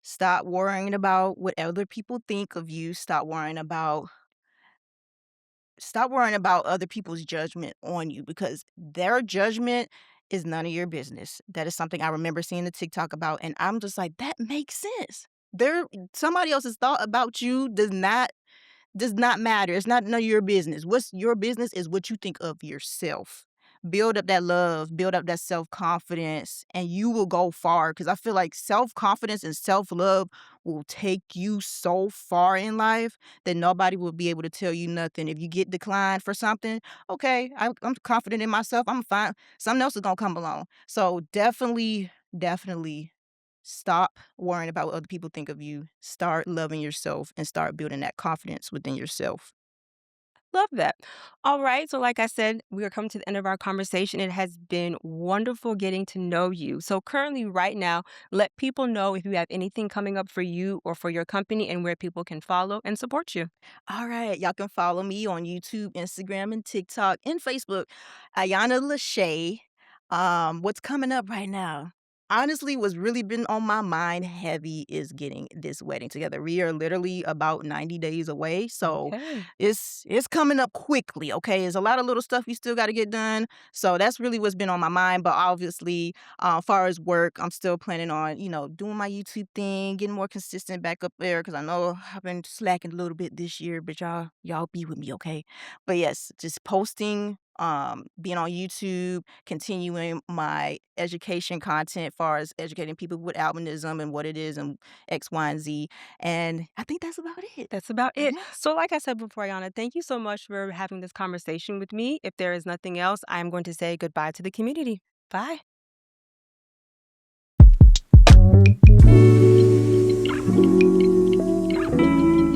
stop worrying about what other people think of you, stop worrying about other people's judgment on you because their judgment is none of your business. That is something I remember seeing the TikTok about, and I'm just like, that makes sense. There, somebody else's thought about you does not matter. It's not none of your business. What's your business is what you think of yourself. Build up that love, build up that self-confidence, and you will go far. Because I feel like self-confidence and self-love will take you so far in life that nobody will be able to tell you nothing. If you get declined for something, okay, I'm confident in myself. I'm fine. Something else is gonna come along. So definitely, definitely stop worrying about what other people think of you. Start loving yourself and start building that confidence within yourself. Love that. All right. So, like I said, we are coming to the end of our conversation. It has been wonderful getting to know you. So, currently, right now, let people know if you have anything coming up for you or for your company and where people can follow and support you. All right, y'all can follow me on YouTube, Instagram, and TikTok, and Facebook. Iyana LeShea. What's coming up right now? Honestly, what's really been on my mind heavy is getting this wedding together. We are literally about 90 days away, so Okay. it's coming up quickly. Okay, there's a lot of little stuff we still got to get done, so that's really what's been on my mind. But obviously, far as work, I'm still planning on, doing my YouTube thing, getting more consistent back up there because I know I've been slacking a little bit this year, but y'all be with me, okay? But yes, just posting, being on YouTube, continuing my education content, far as educating people with albinism and what it is and X, Y, and Z. And I think that's about it. That's about it. Yeah. So, like I said before, Ayana, thank you so much for having this conversation with me. If there is nothing else, I'm going to say goodbye to the community. Bye.